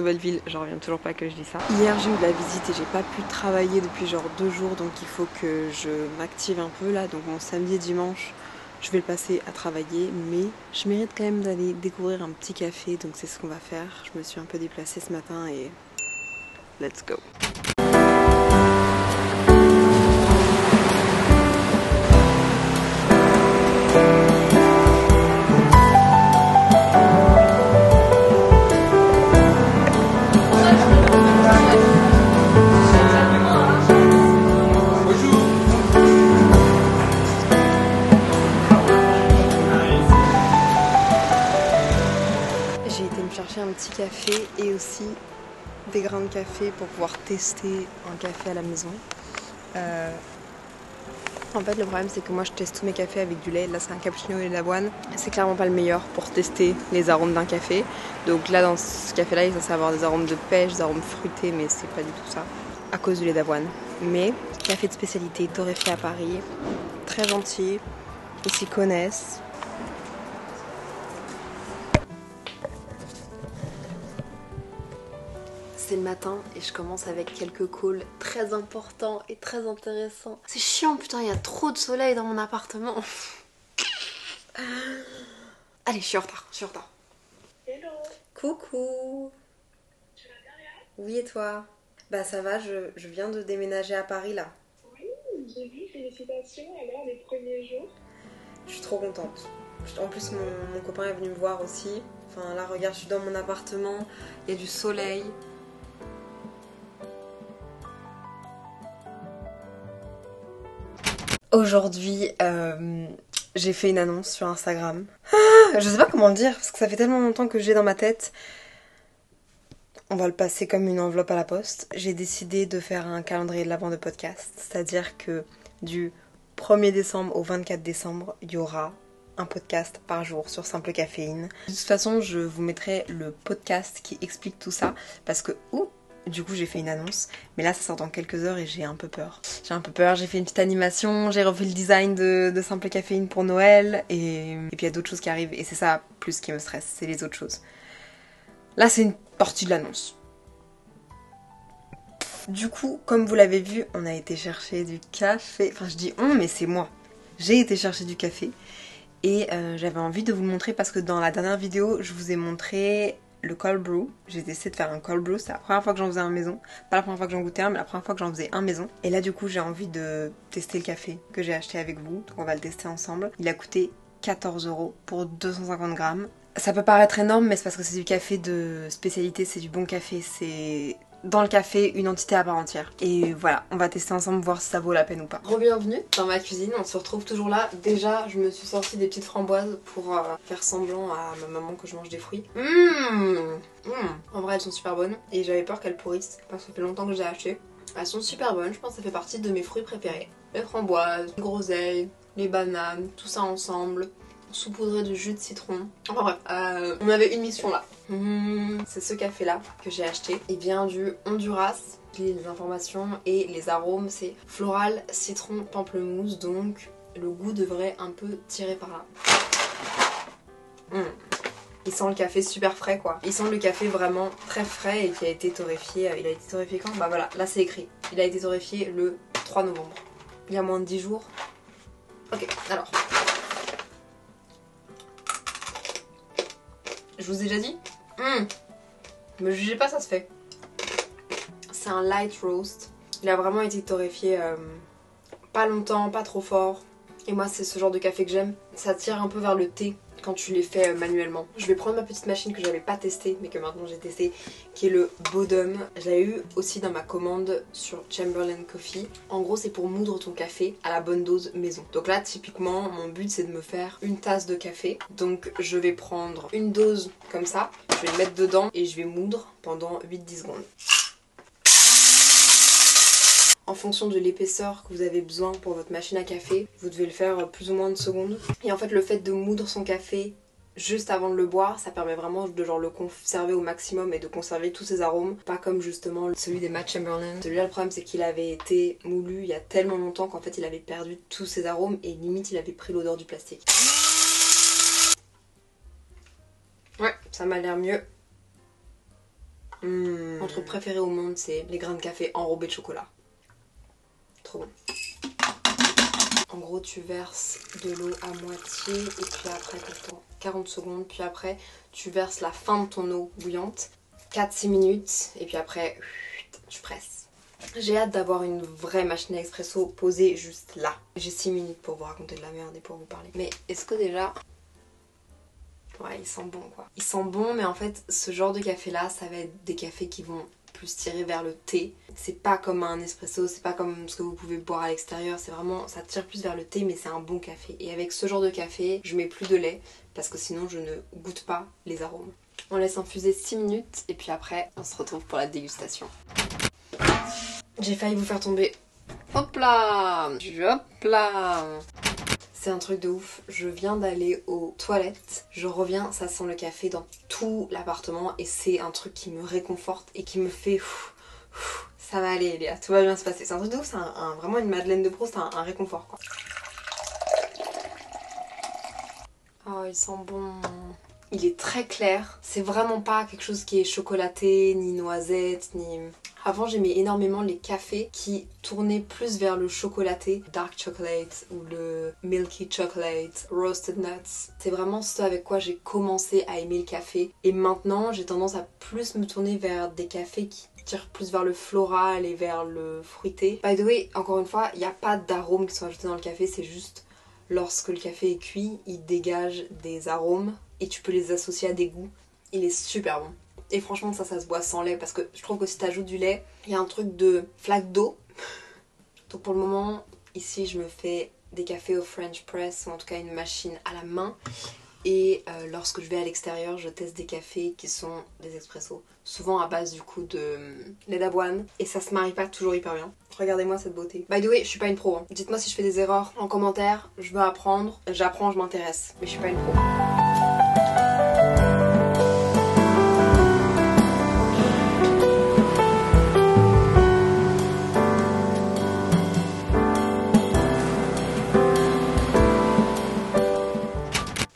nouvelle ville, j'en reviens toujours pas que je dis ça. Hier j'ai eu de la visite et j'ai pas pu travailler depuis genre 2 jours, donc il faut que je m'active un peu là. Donc mon samedi et dimanche, je vais le passer à travailler, mais je mérite quand même d'aller découvrir un petit café, donc c'est ce qu'on va faire. Je me suis un peu déplacée ce matin et let's go. Un petit café et aussi des grains de café pour pouvoir tester un café à la maison. En fait le problème c'est que moi je teste tous mes cafés avec du lait. Là c'est un cappuccino au lait d'avoine. C'est clairement pas le meilleur pour tester les arômes d'un café. Donc là dans ce café là il est censé avoir des arômes de pêche, des arômes fruités, mais c'est pas du tout ça à cause du lait d'avoine. Mais café de spécialité torréfié à Paris, très gentil, ils s'y connaissent. C'est le matin et je commence avec quelques calls très importants et très intéressants. C'est chiant, putain, il y a trop de soleil dans mon appartement. Allez, je suis en retard. Hello. Coucou. Tu vas bien, Léa? Oui, et toi? Bah ça va, je viens de déménager à Paris là. Oui, j'ai vu, félicitations alors les premiers jours. Je suis trop contente. En plus mon copain est venu me voir aussi. Enfin là regarde, je suis dans mon appartement, il y a du soleil. Aujourd'hui, j'ai fait une annonce sur Instagram. Je sais pas comment le dire, parce que ça fait tellement longtemps que j'ai dans ma tête. On va le passer comme une enveloppe à la poste. J'ai décidé de faire un calendrier de l'avant de podcast. C'est-à-dire que du 1er décembre au 24 décembre, il y aura un podcast par jour sur Simple Caféine. De toute façon, je vous mettrai le podcast qui explique tout ça. Parce que, du coup j'ai fait une annonce, mais là ça sort dans quelques heures et j'ai un peu peur. J'ai fait une petite animation, j'ai refait le design de Simple Caféine pour Noël et puis il y a d'autres choses qui arrivent et c'est ça plus qui me stresse, c'est les autres choses. Là c'est une partie de l'annonce. Du coup, comme vous l'avez vu, on a été chercher du café, enfin je dis on mais c'est moi. J'ai été chercher du café et j'avais envie de vous le montrer parce que dans la dernière vidéo je vous ai montré le cold brew. J'ai essayé de faire un cold brew, c'est la première fois que j'en faisais un maison. Pas la première fois que j'en goûtais un, mais la première fois que j'en faisais un maison. Et là du coup j'ai envie de tester le café que j'ai acheté avec vous. Donc on va le tester ensemble. Il a coûté 14 € pour 250 grammes. Ça peut paraître énorme, mais c'est parce que c'est du café de spécialité, c'est du bon café, c'est dans le café une entité à part entière. Et voilà, on va tester ensemble, voir si ça vaut la peine ou pas. Re-bienvenue dans ma cuisine, on se retrouve toujours là. Déjà, je me suis sorti des petites framboises pour faire semblant à ma maman que je mange des fruits. En vrai, elles sont super bonnes et j'avais peur qu'elles pourrissent parce que ça fait longtemps que je les ai achetées. Elles sont super bonnes, je pense que ça fait partie de mes fruits préférés. Les framboises, les groseilles, les bananes, tout ça ensemble. Saupoudré de jus de citron. Enfin bref, on avait une mission là. C'est ce café là que j'ai acheté. Il vient du Honduras. Les informations et les arômes c'est floral, citron, pamplemousse. Donc le goût devrait un peu tirer par là. Il sent le café super frais quoi. Il sent le café vraiment très frais et qui a été torréfié. Il a été torréfié quand? Bah voilà, là c'est écrit. Il a été torréfié le 3 novembre. Il y a moins de 10 jours. Ok, alors. Je vous ai déjà dit? Me jugez pas, ça se fait. C'est un light roast. Il a vraiment été torréfié pas longtemps, pas trop fort. Et moi c'est ce genre de café que j'aime. Ça tire un peu vers le thé quand tu les fais manuellement. Je vais prendre ma petite machine que j'avais pas testée mais que maintenant j'ai testée, qui est le Bodum. Je l'ai eu aussi dans ma commande sur Chamberlain Coffee. En gros c'est pour moudre ton café à la bonne dose maison. Donc là typiquement mon but c'est de me faire une tasse de café. Donc je vais prendre une dose comme ça, je vais le mettre dedans et je vais moudre pendant 8-10 secondes. En fonction de l'épaisseur que vous avez besoin pour votre machine à café, vous devez le faire plus ou moins de secondes. Et en fait le fait de moudre son café juste avant de le boire, ça permet vraiment de genre le conserver au maximum et de conserver tous ses arômes. Pas comme justement celui des Matt Chamberlain. Celui-là le problème c'est qu'il avait été moulu il y a tellement longtemps qu'en fait il avait perdu tous ses arômes et limite il avait pris l'odeur du plastique. Ouais, ça m'a l'air mieux. Mon truc préféré au monde, c'est les grains de café enrobés de chocolat. Trop bon. En gros, tu verses de l'eau à moitié et puis après, t'attends 40 secondes. Puis après, tu verses la fin de ton eau bouillante, 4-6 minutes. Et puis après, tu presses. J'ai hâte d'avoir une vraie machine à expresso posée juste là. J'ai 6 minutes pour vous raconter de la merde et pour vous parler. Mais est-ce que déjà... Ouais, il sent bon quoi. Il sent bon, mais en fait, ce genre de café là, ça va être des cafés qui vont plus tirer vers le thé. C'est pas comme un espresso, c'est pas comme ce que vous pouvez boire à l'extérieur, c'est vraiment, ça tire plus vers le thé, mais c'est un bon café. Et avec ce genre de café, je mets plus de lait, parce que sinon je ne goûte pas les arômes. On laisse infuser 6 minutes, et puis après, on se retrouve pour la dégustation. J'ai failli vous faire tomber. Hop là! Hop là! C'est un truc de ouf, je viens d'aller aux toilettes, je reviens, ça sent le café dans tout l'appartement et c'est un truc qui me réconforte et qui me fait ça va aller Léa, tout va bien se passer. C'est un truc de ouf, c'est vraiment une Madeleine de Proust, un réconfort quoi. Oh il sent bon. Il est très clair, c'est vraiment pas quelque chose qui est chocolaté, ni noisette, ni... Avant j'aimais énormément les cafés qui tournaient plus vers le chocolaté, dark chocolate ou le milky chocolate, roasted nuts. C'est vraiment ce avec quoi j'ai commencé à aimer le café. Et maintenant j'ai tendance à plus me tourner vers des cafés qui tirent plus vers le floral et vers le fruité. By the way, encore une fois, il n'y a pas d'arômes qui sont ajoutés dans le café, c'est juste lorsque le café est cuit, il dégage des arômes et tu peux les associer à des goûts. Il est super bon. Et franchement ça se boit sans lait parce que je trouve que si t'ajoutes du lait, il y a un truc de flaque d'eau. Donc pour le moment, ici je me fais des cafés au French press ou en tout cas une machine à la main. Et lorsque je vais à l'extérieur, je teste des cafés qui sont des expressos. Souvent à base du coup de lait d'avoine. Et ça se marie pas toujours hyper bien. Regardez-moi cette beauté. By the way, je suis pas une pro. Hein. Dites-moi si je fais des erreurs en commentaire. Je veux apprendre. J'apprends, je m'intéresse. Mais je suis pas une pro.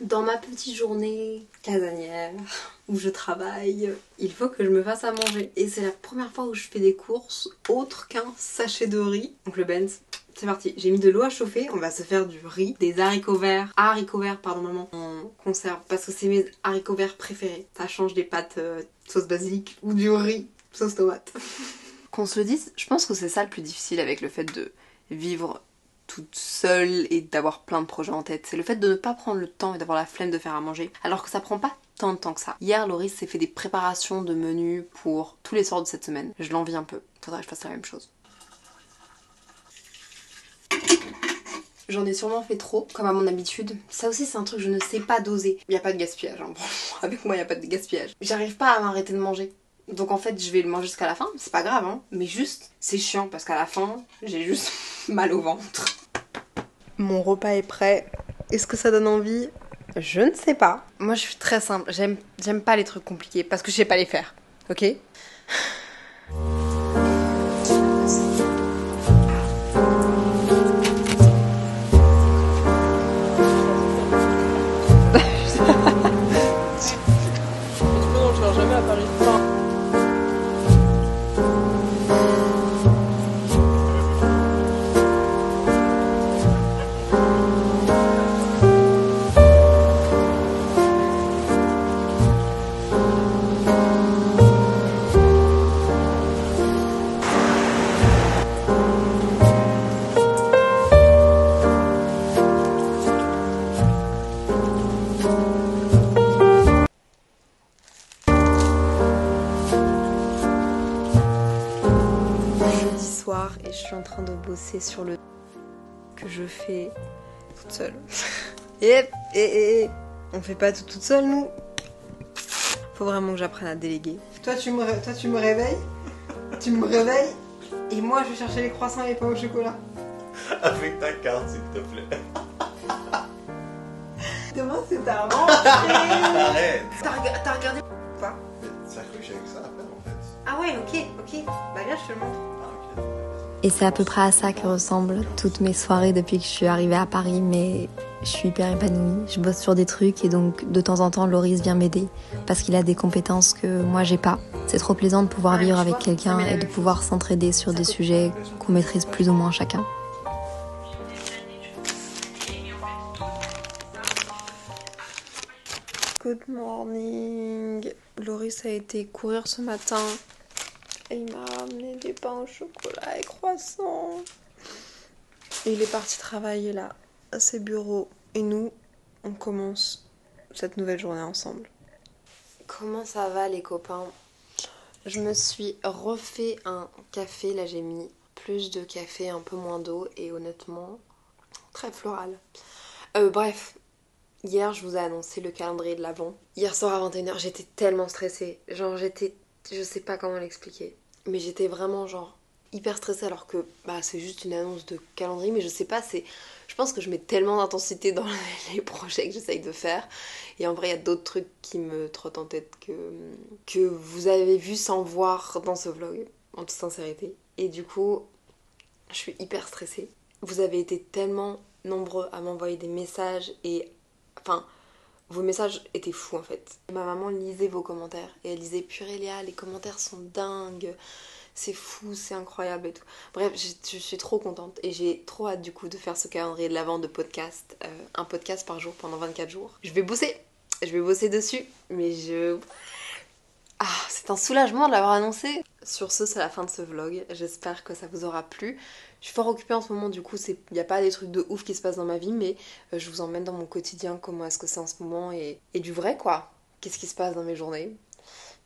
Dans ma petite journée casanière où je travaille, il faut que je me fasse à manger. Et c'est la première fois où je fais des courses autres qu'un sachet de riz. Donc le Benz, c'est parti. J'ai mis de l'eau à chauffer, on va se faire du riz, des haricots verts, pardon maman, en conserve. Parce que c'est mes haricots verts préférés. Ça change des pâtes sauce basilic ou du riz sauce tomate. Qu'on se le dise, je pense que c'est ça le plus difficile avec le fait de vivre toute seule et d'avoir plein de projets en tête. C'est le fait de ne pas prendre le temps et d'avoir la flemme de faire à manger, alors que ça prend pas tant de temps que ça. Hier, Loris s'est fait des préparations de menus pour tous les soirs de cette semaine. Je l'envie un peu. Faudrait que je fasse la même chose. J'en ai sûrement fait trop, comme à mon habitude. Ça aussi, c'est un truc que je ne sais pas doser. Il n'y a pas de gaspillage, hein. Avec moi, il n'y a pas de gaspillage. J'arrive pas à m'arrêter de manger. Donc en fait, je vais le manger jusqu'à la fin. C'est pas grave, hein. Mais juste, c'est chiant parce qu'à la fin, j'ai juste mal au ventre. Mon repas est prêt. Est-ce que ça donne envie? Je ne sais pas. Moi, je suis très simple. J'aime pas les trucs compliqués parce que je sais pas les faire. Ok? Et je suis en train de bosser sur le que je fais toute seule. On fait pas tout toute seule nous. Faut vraiment que j'apprenne à déléguer. Toi tu me réveilles. Tu me réveilles. Et moi je vais chercher les croissants et les pains au chocolat. Avec ta carte s'il te plaît. Demain c'est ta rentrée. Arrête. T'as regardé ou pas? Ça a cru que j'avais que ça à faire en fait. Ah ouais ok. Bah viens je te le montre. Ah ok. Et c'est à peu près à ça que ressemblent toutes mes soirées depuis que je suis arrivée à Paris, mais je suis hyper épanouie. Je bosse sur des trucs et donc de temps en temps Loris vient m'aider parce qu'il a des compétences que moi j'ai pas. C'est trop plaisant de pouvoir vivre avec quelqu'un et de pouvoir s'entraider sur des sujets qu'on maîtrise plus ou moins chacun. Good morning. Loris a été courir ce matin et il m'a ramené des pains au chocolat et croissants. Et il est parti travailler là, à ses bureaux. Et nous, on commence cette nouvelle journée ensemble. Comment ça va les copains? Je me suis refait un café. Là j'ai mis plus de café, un peu moins d'eau et honnêtement, très floral. Bref. Hier, je vous ai annoncé le calendrier de l'Avent. Hier soir à 21h, j'étais tellement stressée. Genre, je sais pas comment l'expliquer. Mais j'étais vraiment, genre, hyper stressée alors que c'est juste une annonce de calendrier. Mais je sais pas, je pense que je mets tellement d'intensité dans les projets que j'essaye de faire. Et en vrai, il y a d'autres trucs qui me trottent en tête que vous avez vu sans voir dans ce vlog, en toute sincérité. Et du coup, je suis hyper stressée. Vous avez été tellement nombreux à m'envoyer des messages et... Enfin, vos messages étaient fous en fait. Ma maman lisait vos commentaires et elle disait purée Léa, les commentaires sont dingues, c'est fou, c'est incroyable et tout. Bref, je suis trop contente et j'ai trop hâte du coup de faire ce calendrier de l'Avent de podcast, un podcast par jour pendant 24 jours. Je vais bosser dessus, mais c'est un soulagement de l'avoir annoncé. Sur ce, c'est la fin de ce vlog. J'espère que ça vous aura plu. Je suis fort occupée en ce moment, du coup, il n'y a pas des trucs de ouf qui se passent dans ma vie, mais je vous emmène dans mon quotidien, comment est-ce que c'est en ce moment, et du vrai, quoi. Qu'est-ce qui se passe dans mes journées.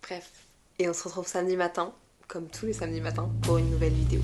Bref. Et on se retrouve samedi matin, comme tous les samedis matins, pour une nouvelle vidéo.